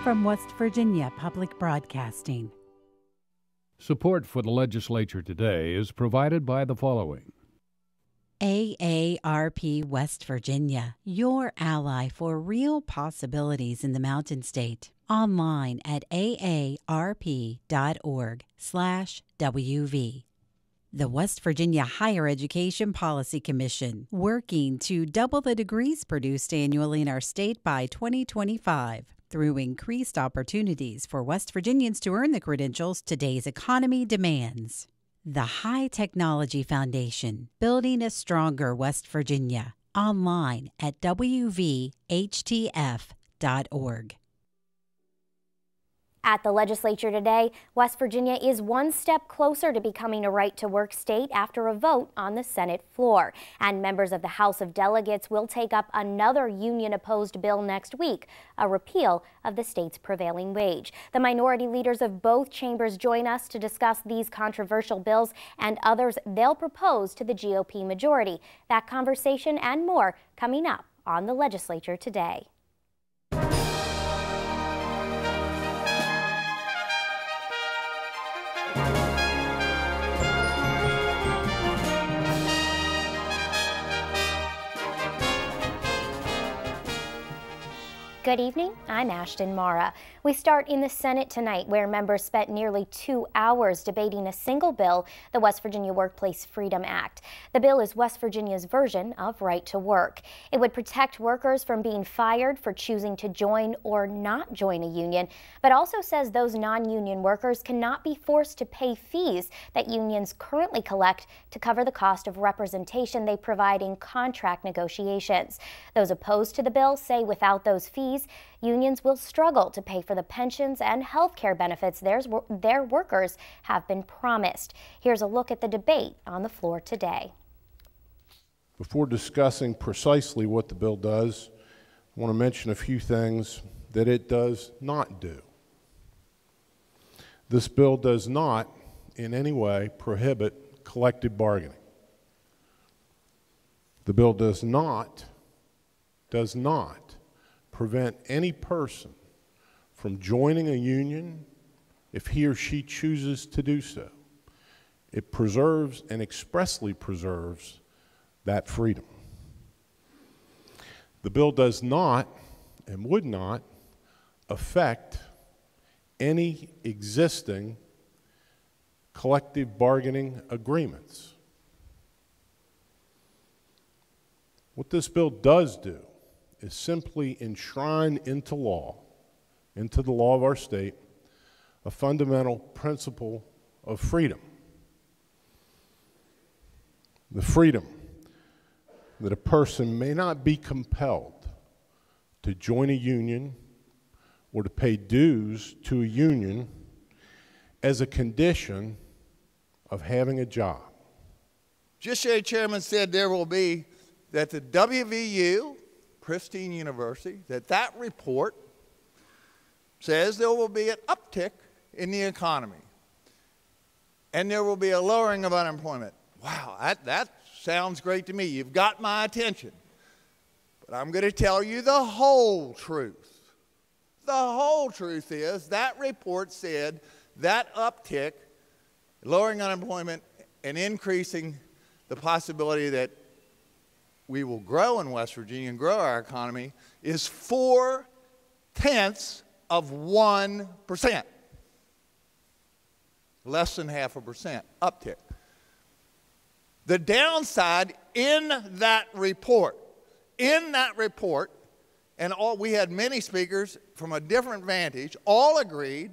from West Virginia Public Broadcasting. Support for the Legislature Today is provided by the following. AARP West Virginia, your ally for real possibilities in the Mountain State. Online at aarp.org/WV. The West Virginia Higher Education Policy Commission, working to double the degrees produced annually in our state by 2025 through increased opportunities for West Virginians to earn the credentials today's economy demands. The High Technology Foundation, building a stronger West Virginia. Online at wvhtf.org. At the Legislature today, West Virginia is one step closer to becoming a right-to-work state after a vote on the Senate floor. And members of the House of Delegates will take up another union-opposed bill next week, a repeal of the state's prevailing wage. The minority leaders of both chambers join us to discuss these controversial bills and others they'll propose to the GOP majority. That conversation and more coming up on the Legislature today. Good evening, I'm Ashton Mara. We start in the Senate tonight, where members spent nearly 2 hours debating a single bill, the West Virginia Workplace Freedom Act. The bill is West Virginia's version of right to work. It would protect workers from being fired for choosing to join or not join a union, but also says those non-union workers cannot be forced to pay fees that unions currently collect to cover the cost of representation they provide in contract negotiations. Those opposed to the bill say without those fees, unions will struggle to pay for the pensions and health care benefits their workers have been promised. Here's a look at the debate on the floor today. Before discussing precisely what the bill does, I want to mention a few things that it does not do. This bill does not in any way prohibit collective bargaining. The bill does not prevent any person from joining a union if he or she chooses to do so. It preserves and expressly preserves that freedom. The bill does not and would not affect any existing collective bargaining agreements. What this bill does do is simply enshrine into law, into the law of our state, a fundamental principle of freedom. The freedom that a person may not be compelled to join a union or to pay dues to a union as a condition of having a job. Judiciary Chairman said there will be, that the WVU, Pristine University, that report says there will be an uptick in the economy and there will be a lowering of unemployment. Wow, that sounds great to me. You've got my attention. But I'm going to tell you the whole truth. The whole truth is that report said that uptick, lowering unemployment and increasing the possibility that we will grow in West Virginia and grow our economy is 0.4%. Less than 0.5% uptick. The downside in that report, and we had many speakers from a different vantage, all agreed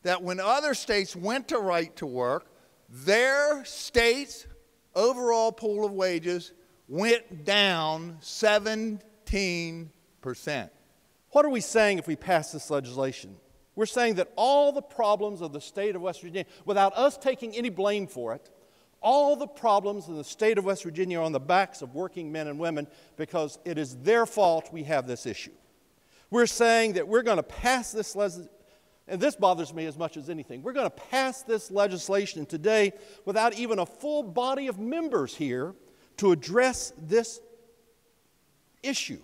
that when other states went to right to work, their state's overall pool of wages went down 17%. What are we saying if we pass this legislation? We're saying that all the problems of the state of West Virginia, without us taking any blame for it, all the problems in the state of West Virginia are on the backs of working men and women because it is their fault we have this issue. We're saying that we're going to pass this legislation, and this bothers me as much as anything. We're going to pass this legislation today without even a full body of members here to address this issue.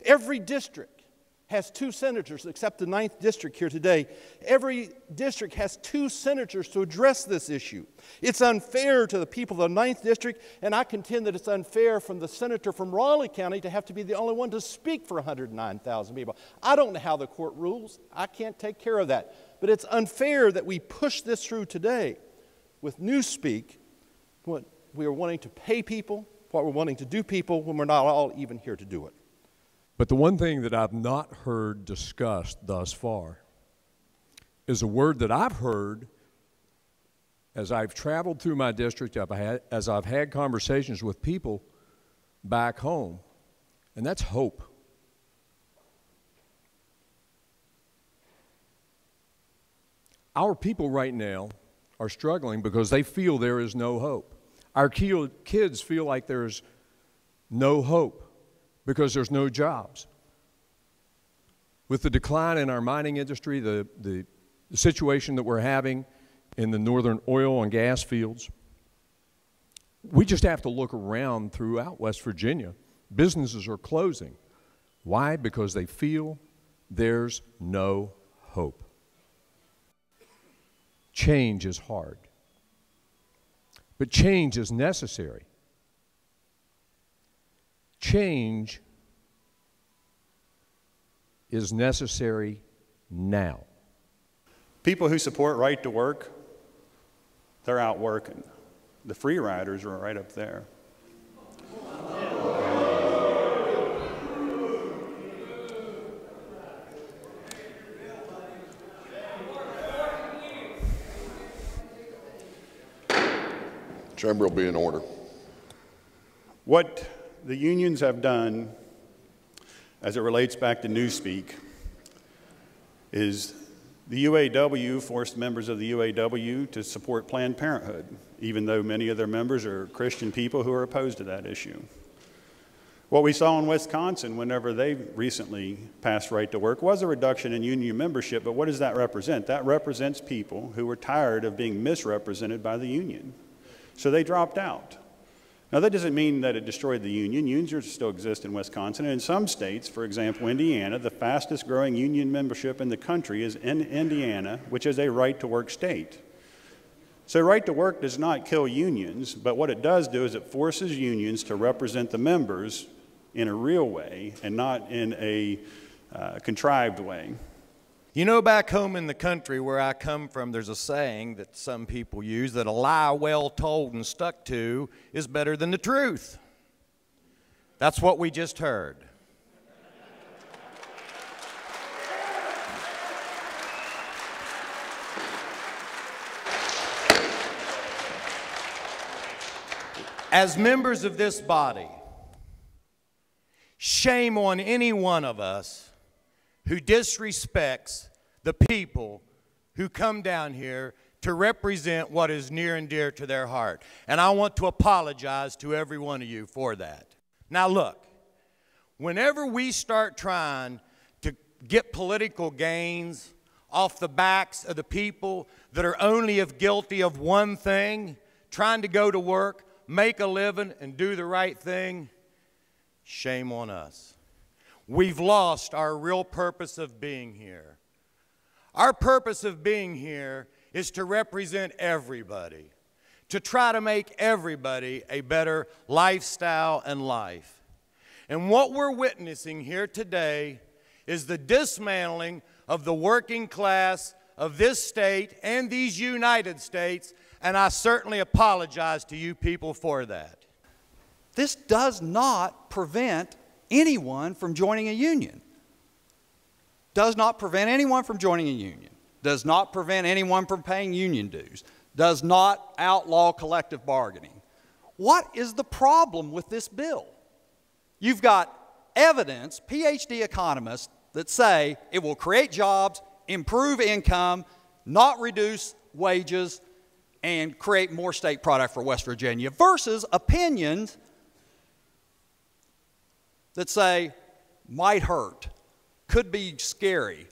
Every district has 2 senators, except the 9th district here today. Every district has 2 senators to address this issue. It's unfair to the people of the 9th district, and I contend that it's unfair from the senator from Raleigh County to have to be the only one to speak for 109,000 people. I don't know how the court rules. I can't take care of that. But it's unfair that we push this through today with newspeak, what we are wanting to pay people, what we're wanting to do people, when we're not all even here to do it. But the one thing that I've not heard discussed thus far is a word that I've heard as I've traveled through my district, as I've had conversations with people back home, and that's hope. Our people right now are struggling because they feel there is no hope. Our kids feel like there's no hope because there's no jobs. With the decline in our mining industry, the situation that we're having in the northern oil and gas fields, we just have to look around throughout West Virginia. Businesses are closing. Why? Because they feel there's no hope. Change is hard, but change is necessary. Change is necessary now. People who support right to work, they're out working. The free riders are right up there. Chamber will be in order. What the unions have done as it relates back to newspeak is the UAW forced members of the UAW to support Planned Parenthood, even though many of their members are Christian people who are opposed to that issue. What we saw in Wisconsin whenever they recently passed right to work was a reduction in union membership, but what does that represent? That represents people who were tired of being misrepresented by the union. So they dropped out. Now, that doesn't mean that it destroyed the union. Unions still exist in Wisconsin. And in some states, for example, Indiana, the fastest growing union membership in the country is in Indiana, which is a right-to-work state. So right-to-work does not kill unions, but what it does do is it forces unions to represent the members in a real way and not in a contrived way. You know, back home in the country where I come from, there's a saying that some people use that a lie well told and stuck to is better than the truth. That's what we just heard. As members of this body, shame on any one of us who disrespects the people who come down here to represent what is near and dear to their heart. And I want to apologize to every one of you for that. Now look, whenever we start trying to get political gains off the backs of the people that are only guilty of one thing, trying to go to work, make a living, and do the right thing, shame on us. We've lost our real purpose of being here. Our purpose of being here is to represent everybody, to try to make everybody a better lifestyle and life. And what we're witnessing here today is the dismantling of the working class of this state and these United States, and I certainly apologize to you people for that. This does not prevent anyone from joining a union. Does not prevent anyone from joining a union. Does not prevent anyone from paying union dues. Does not outlaw collective bargaining. What is the problem with this bill? You've got evidence, PhD economists, that say it will create jobs, improve income, not reduce wages, and create more state product for West Virginia, versus opinions that say, might hurt, could be scary.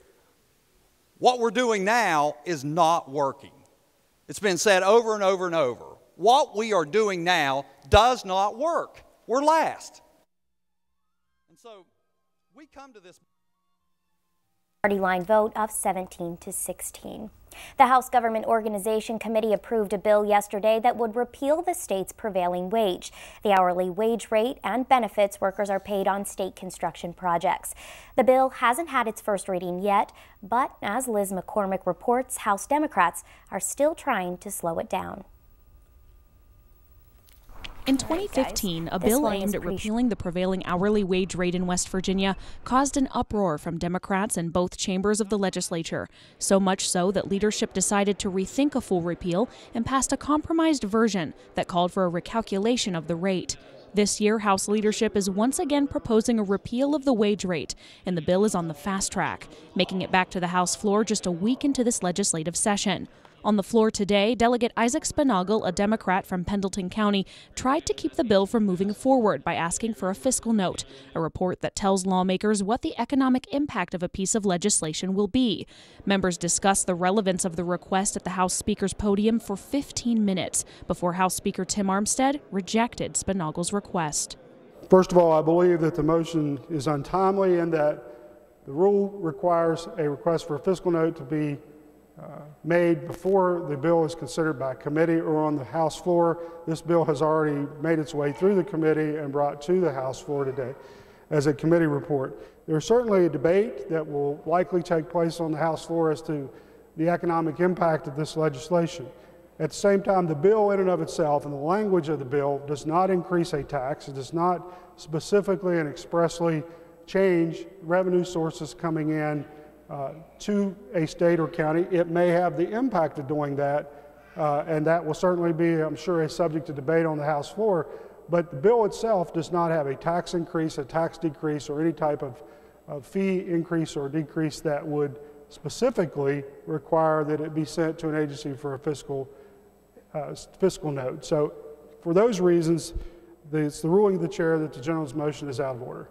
What we're doing now is not working. It's been said over and over and over. What we are doing now does not work. We're last. And so we come to this Party line vote of 17-16. The House Government Organization Committee approved a bill yesterday that would repeal the state's prevailing wage, the hourly wage rate and benefits workers are paid on state construction projects. The bill hasn't had its first reading yet, but as Liz McCormick reports, House Democrats are still trying to slow it down. In 2015, a bill aimed at repealing the prevailing hourly wage rate in West Virginia caused an uproar from Democrats in both chambers of the legislature, so much so that leadership decided to rethink a full repeal and passed a compromised version that called for a recalculation of the rate. This year, House leadership is once again proposing a repeal of the wage rate, and the bill is on the fast track, making it back to the House floor just a week into this legislative session. On the floor today, Delegate Isaac Spinagle, a Democrat from Pendleton County, tried to keep the bill from moving forward by asking for a fiscal note, a report that tells lawmakers what the economic impact of a piece of legislation will be. Members discussed the relevance of the request at the House Speaker's podium for 15 minutes before House Speaker Tim Armstead rejected Spinagle's request. First of all, I believe that the motion is untimely and that the rule requires a request for a fiscal note to be made before the bill is considered by committee or on the House floor. This bill has already made its way through the committee and brought to the House floor today as a committee report. There's certainly a debate that will likely take place on the House floor as to the economic impact of this legislation. At the same time, the bill in and of itself and the language of the bill does not increase a tax. It does not specifically and expressly change revenue sources coming in to a state or county. It may have the impact of doing that, and that will certainly be, I'm sure, a subject to debate on the House floor. But the bill itself does not have a tax increase, a tax decrease, or any type of fee increase or decrease that would specifically require that it be sent to an agency for a fiscal note. So for those reasons, it's the ruling of the chair that the gentleman's motion is out of order.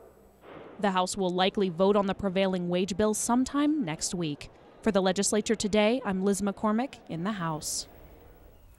The House will likely vote on the prevailing wage bill sometime next week. For the Legislature Today, I'm Liz McCormick in the House.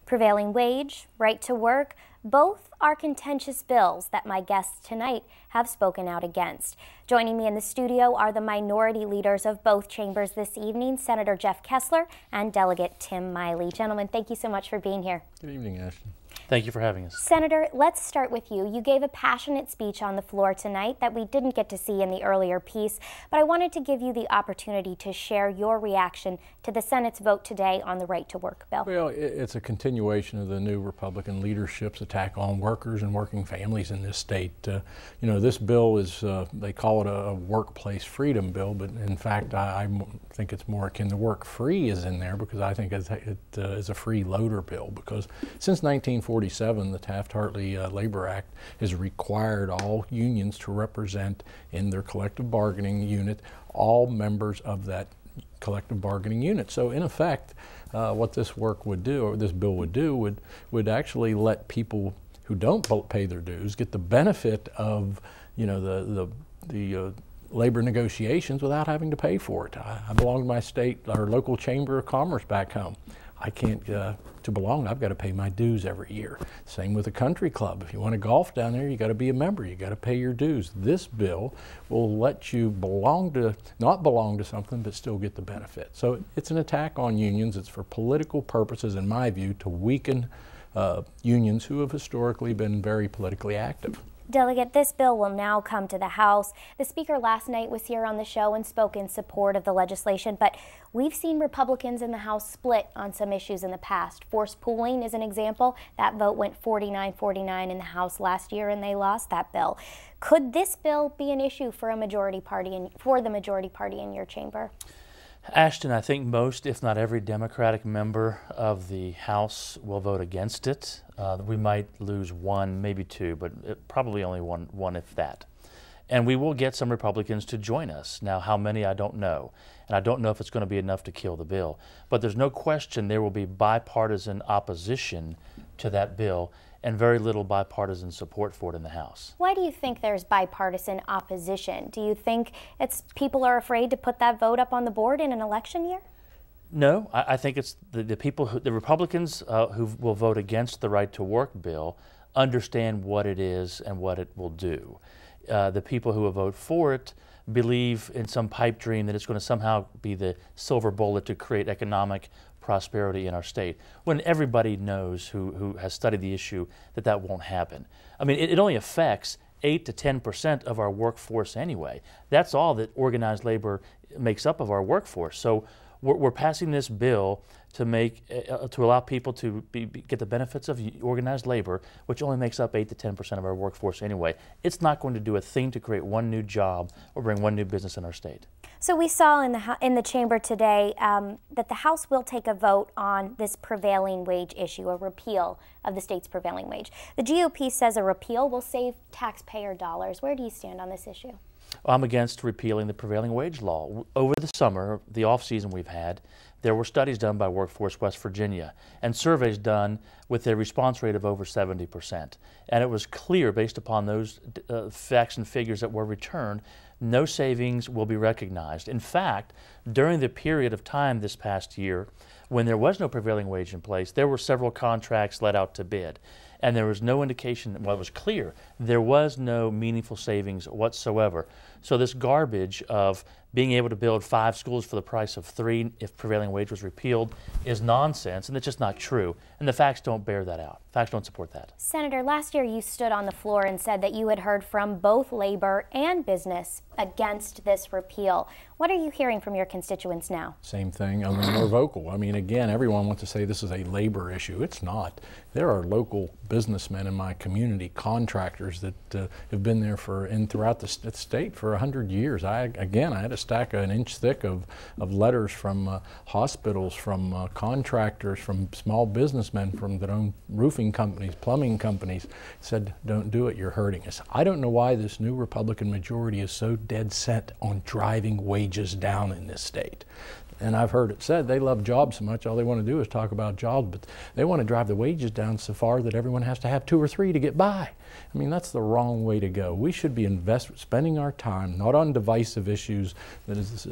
Prevailing wage, right to work, both are contentious bills that my guests tonight have spoken out against. Joining me in the studio are the minority leaders of both chambers this evening, Senator Jeff Kessler and Delegate Tim Miley. Gentlemen, thank you so much for being here. Good evening, Ashton. Thank you for having us. Senator, let's start with you. You gave a passionate speech on the floor tonight that we didn't get to see in the earlier piece, but I wanted to give you the opportunity to share your reaction to the Senate's vote today on the right to work bill. Well, it's a continuation of the new Republican leadership's attack on workers and working families in this state. You know, this bill is, they call it a workplace freedom bill, but in fact, I think it's more akin to work free is in there, because I think it is a freeloader bill, because since 1947, the Taft-Hartley Labor Act has required all unions to represent in their collective bargaining unit all members of that collective bargaining unit. So in effect, what this work would do, or this bill would do, would actually let people who don't pay their dues get the benefit of, you know, the labor negotiations without having to pay for it. I belong to my state or local chamber of commerce back home. I can't, to belong, I've got to pay my dues every year. Same with a country club. If you want to golf down there, you got to be a member. You got to pay your dues. This bill will let you not belong to something, but still get the benefit. So it's an attack on unions. It's for political purposes, in my view, to weaken unions who have historically been very politically active. Delegate, this bill will now come to the House. The Speaker last night was here on the show and spoke in support of the legislation, but we've seen Republicans in the House split on some issues in the past. Forced pooling is an example. That vote went 49-49 in the House last year, and they lost that bill. Could this bill be an issue for the majority party in your chamber? Ashton, I think most, if not every Democratic member of the House will vote against it. We might lose one, maybe two, but probably only one if that. And we will get some Republicans to join us. Now, how many, I don't know. And I don't know if it's going to be enough to kill the bill. But there's no question there will be bipartisan opposition to that bill and very little bipartisan support for it in the House. Why do you think there's bipartisan opposition? Do you think it's people are afraid to put that vote up on the board in an election year? No, I think it's the people, the Republicans who will vote against the right to work bill understand what it is and what it will do. The people who will vote for it believe in some pipe dream that it's going to somehow be the silver bullet to create economic prosperity in our state, when everybody knows who has studied the issue that that won't happen. I mean, it only affects 8 to 10% of our workforce anyway. That's all that organized labor makes up of our workforce. So we're passing this bill to make to allow people to get the benefits of organized labor, which only makes up 8 to 10% of our workforce anyway. It's not going to do a thing to create one new job or bring one new business in our state. So we saw in the chamber today that the House will take a vote on this prevailing wage issue, a repeal of the state's prevailing wage. The GOP says a repeal will save taxpayer dollars. Where do you stand on this issue? I'm against repealing the prevailing wage law. Over the summer, the off-season we've had, there were studies done by Workforce West Virginia and surveys done with a response rate of over 70%. And it was clear, based upon those facts and figures that were returned, no savings will be recognized. In fact, during the period of time this past year, when there was no prevailing wage in place, there were several contracts let out to bid. And there was no indication, well, it was clear, there was no meaningful savings whatsoever. So this garbage of being able to build 5 schools for the price of 3 if prevailing wage was repealed is nonsense, and it's just not true. And the facts don't bear that out. Facts don't support that. Senator, last year you stood on the floor and said that you had heard from both labor and business against this repeal. What are you hearing from your constituents now? Same thing. I mean, more vocal. I mean, again, everyone wants to say this is a labor issue. It's not. There are local businessmen in my community, contractors that have been there throughout the state for 100 years. I had a stack an inch thick of letters from hospitals, from contractors, from small businessmen, from that own roofing companies, plumbing companies, said, don't do it, you're hurting us. I don't know why this new Republican majority is so dead set on driving wages down in this state. And I've heard it said they love jobs so much, all they want to do is talk about jobs, but they want to drive the wages down so far that everyone has to have 2 or 3 to get by. I mean, that's the wrong way to go. We should be spending our time not on divisive issues that is,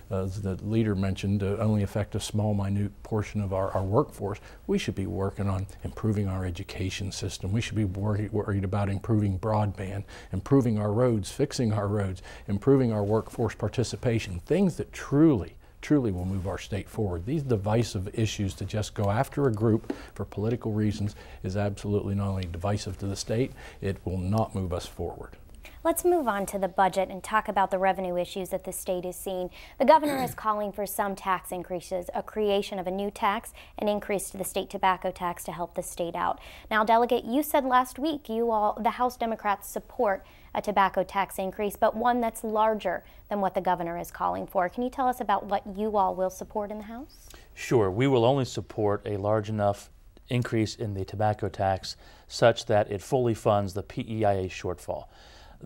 as the leader mentioned, only affect a small, minute portion of our workforce. We should be working on improving our education system. We should be worried about improving broadband, improving our roads, fixing our roads, improving our workforce participation, things that truly will move our state forward. These divisive issues to just go after a group for political reasons is absolutely not only divisive to the state, it will not move us forward. Let's move on to the budget and talk about the revenue issues that the state is seeing. The governor is calling for some tax increases, a creation of a new tax, an increase to the state tobacco tax to help the state out. Now, Delegate, you said last week the House Democrats support a tobacco tax increase, but one that's larger than what the governor is calling for. Can you tell us about what you all will support in the House? Sure. We will only support a large enough increase in the tobacco tax such that it fully funds the PEIA shortfall.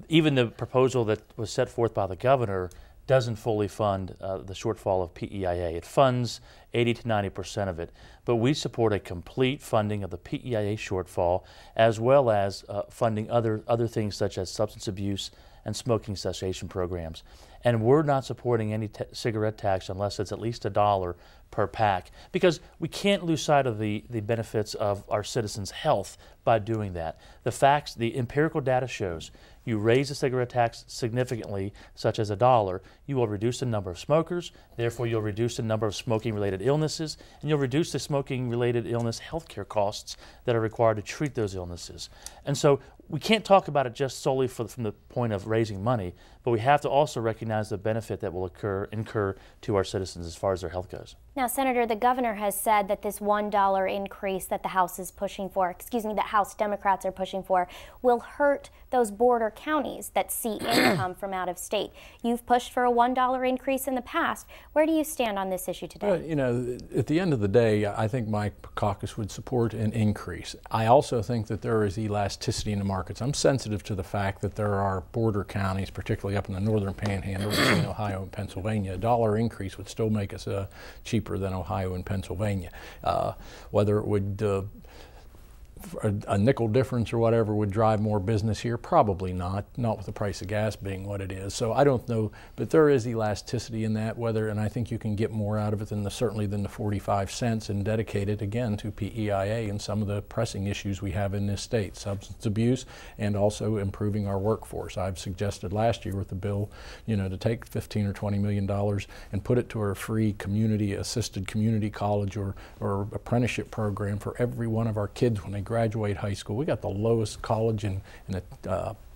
Even the proposal that was set forth by the governor doesn't fully fund the shortfall of PEIA. It funds 80 to 90% of it, but we support a complete funding of the PEIA shortfall, as well as funding other things such as substance abuse and smoking cessation programs. And we're not supporting any cigarette tax unless it's at least $1 per pack, because we can't lose sight of the benefits of our citizens' health by doing that. The facts, the empirical data shows you raise the cigarette tax significantly, such as $1, you will reduce the number of smokers, therefore you'll reduce the number of smoking-related illnesses, and you'll reduce the smoking-related illness healthcare costs that are required to treat those illnesses. And so we can't talk about it just solely from the point of raising money, but we have to also recognize the benefit that will incur to our citizens as far as their health goes. Now, Senator, the governor has said that this $1 increase that the House is pushing for, that House Democrats are pushing for, will hurt those border counties that see income from out of state. You've pushed for a $1 increase in the past. Where do you stand on this issue today? Well, you know, at the end of the day, I think my caucus would support an increase. I also think that there is elasticity in the markets. I'm sensitive to the fact that there are border counties, particularly up in the northern panhandle between Ohio and Pennsylvania. $1 increase would still make us cheaper than Ohio and Pennsylvania. Whether it would a nickel difference or whatever would drive more business here? Probably not with the price of gas being what it is. So I don't know, but there is elasticity in that, and I think you can get more out of it certainly than the 45 cents and dedicate it again to PEIA and some of the pressing issues we have in this state, substance abuse and also improving our workforce. I've suggested last year with the bill, to take $15 or $20 million and put it to a free assisted community college or apprenticeship program for every one of our kids when they graduate high school. We got the lowest college and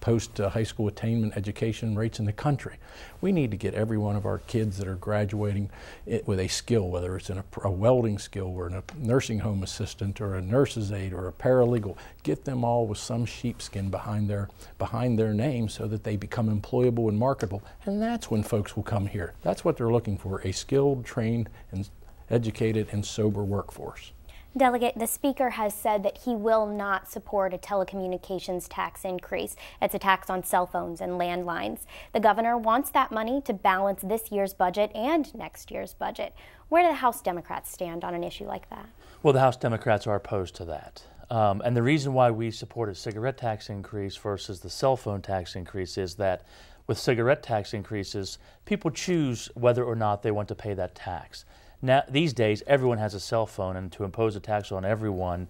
post-high school attainment education rates in the country. We need to get every one of our kids that are graduating with a skill, whether it's in a welding skill or a nursing home assistant or a nurse's aide or a paralegal, get them all with some sheepskin behind their name so that they become employable and marketable. And that's when folks will come here. That's what they're looking for, a skilled, trained, and educated and sober workforce. Delegate, the Speaker has said that he will not support a telecommunications tax increase. It's a tax on cell phones and landlines. The governor wants that money to balance this year's budget and next year's budget. Where do the House Democrats stand on an issue like that? Well, the House Democrats are opposed to that. And the reason why we support a cigarette tax increase versus the cell phone tax increase is that with cigarette tax increases, people choose whether or not they want to pay that tax. Now, these days, everyone has a cell phone, and to impose a tax on everyone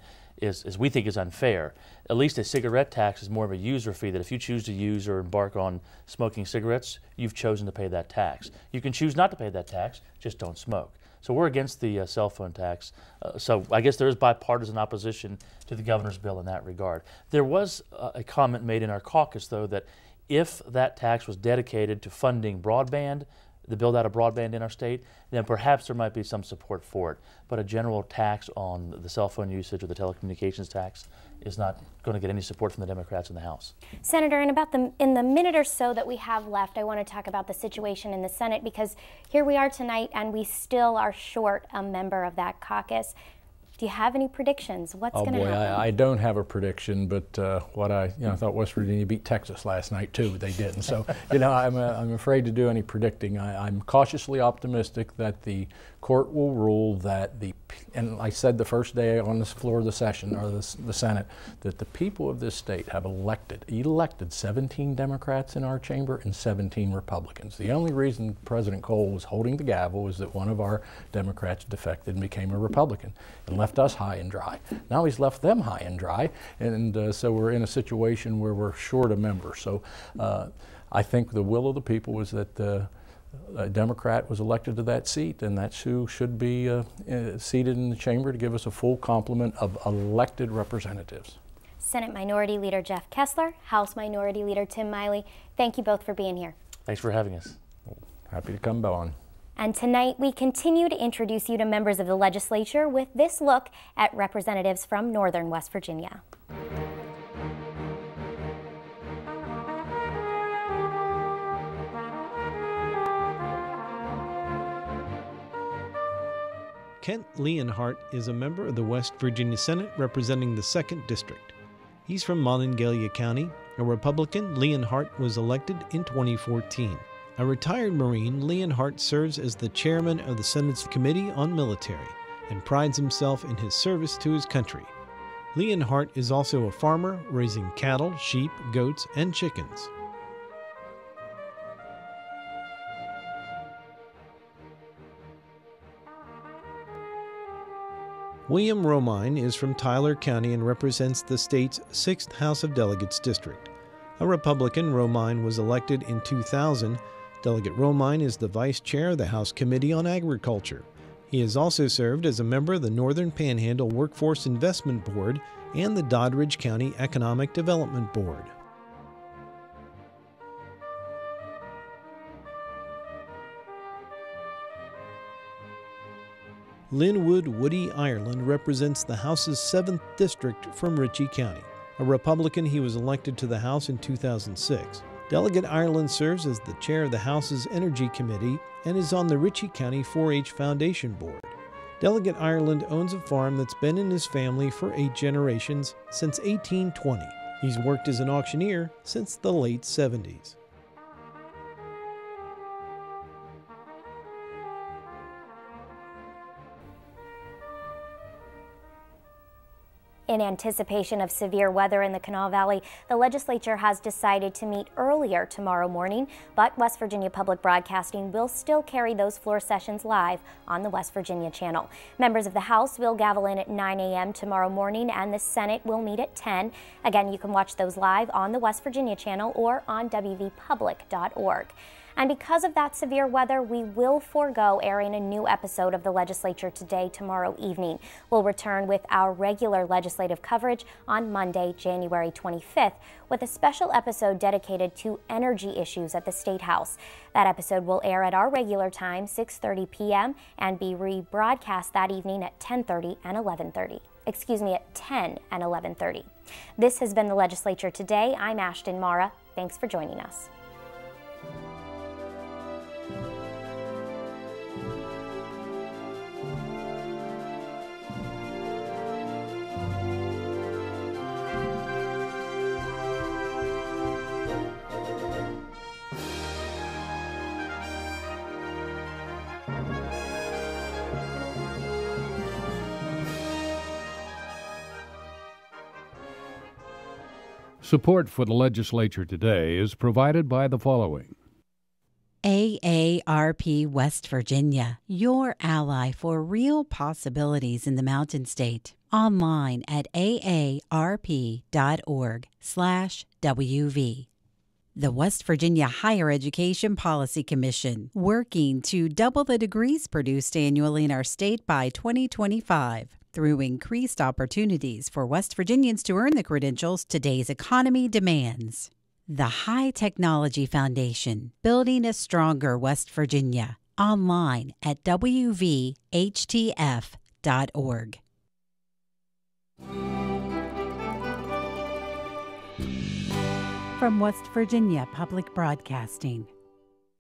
we think is unfair. At least a cigarette tax is more of a user fee, that if you choose to use or embark on smoking cigarettes, you've chosen to pay that tax. You can choose not to pay that tax, just don't smoke. So we're against the cell phone tax. So I guess there is bipartisan opposition to the governor's bill in that regard. There was a comment made in our caucus, though, that if that tax was dedicated to funding broadband, the build out of broadband in our state, then perhaps there might be some support for it. But a general tax on the cell phone usage or the telecommunications tax is not going to get any support from the Democrats in the House. Senator, in the minute or so that we have left, I want to talk about the situation in the Senate, because here we are tonight and we still are short a member of that caucus. Do you have any predictions? What's going to happen? I don't have a prediction, but I thought West Virginia beat Texas last night too, but they didn't. So I'm afraid to do any predicting. I'm cautiously optimistic that the court will rule that and I said the first day on this floor of the session or the Senate that the people of this state have elected 17 Democrats in our chamber and 17 Republicans. The only reason President Cole was holding the gavel was that one of our Democrats defected and became a Republican and left us high and dry. Now he's left them high and dry, and so we're in a situation where we're short a member. So I think the will of the people was that a Democrat was elected to that seat, and that's who should be seated in the chamber to give us a full complement of elected representatives. Senate Minority Leader Jeff Kessler, House Minority Leader Tim Miley, thank you both for being here. Thanks for having us. Happy to come on. And tonight we continue to introduce you to members of the legislature with this look at representatives from northern West Virginia. Kent Leonhardt is a member of the West Virginia Senate representing the 2nd District. He's from Monongalia County. A Republican, Leonhardt was elected in 2014. A retired Marine, Leonhardt serves as the chairman of the Senate's Committee on Military and prides himself in his service to his country. Leonhardt is also a farmer, raising cattle, sheep, goats, and chickens. William Romine is from Tyler County and represents the state's 6th House of Delegates district. A Republican, Romine was elected in 2000. Delegate Romine is the vice chair of the House Committee on Agriculture. He has also served as a member of the Northern Panhandle Workforce Investment Board and the Doddridge County Economic Development Board. Linwood Woody Ireland represents the House's 7th District from Ritchie County. A Republican, he was elected to the House in 2006. Delegate Ireland serves as the chair of the House's Energy Committee and is on the Ritchie County 4-H Foundation Board. Delegate Ireland owns a farm that's been in his family for 8 generations since 1820. He's worked as an auctioneer since the late 70s. In anticipation of severe weather in the Kanawha Valley, the legislature has decided to meet earlier tomorrow morning, but West Virginia Public Broadcasting will still carry those floor sessions live on the West Virginia channel. Members of the House will gavel in at 9 a.m. tomorrow morning, and the Senate will meet at 10. Again, you can watch those live on the West Virginia channel or on wvpublic.org. And because of that severe weather, we will forego airing a new episode of the Legislature Today tomorrow evening. We'll return with our regular legislative coverage on Monday, January 25th, with a special episode dedicated to energy issues at the State House. That episode will air at our regular time, 6:30 p.m., and be rebroadcast that evening at 10:30 and 11:30. Excuse me, at 10 and 11:30. This has been the Legislature Today. I'm Ashton Mara. Thanks for joining us. Support for the Legislature Today is provided by the following. AARP West Virginia, your ally for real possibilities in the Mountain State. Online at aarp.org/WV. The West Virginia Higher Education Policy Commission, working to double the degrees produced annually in our state by 2025. Through increased opportunities for West Virginians to earn the credentials today's economy demands. The High Technology Foundation, building a stronger West Virginia. Online at wvhtf.org. From West Virginia Public Broadcasting,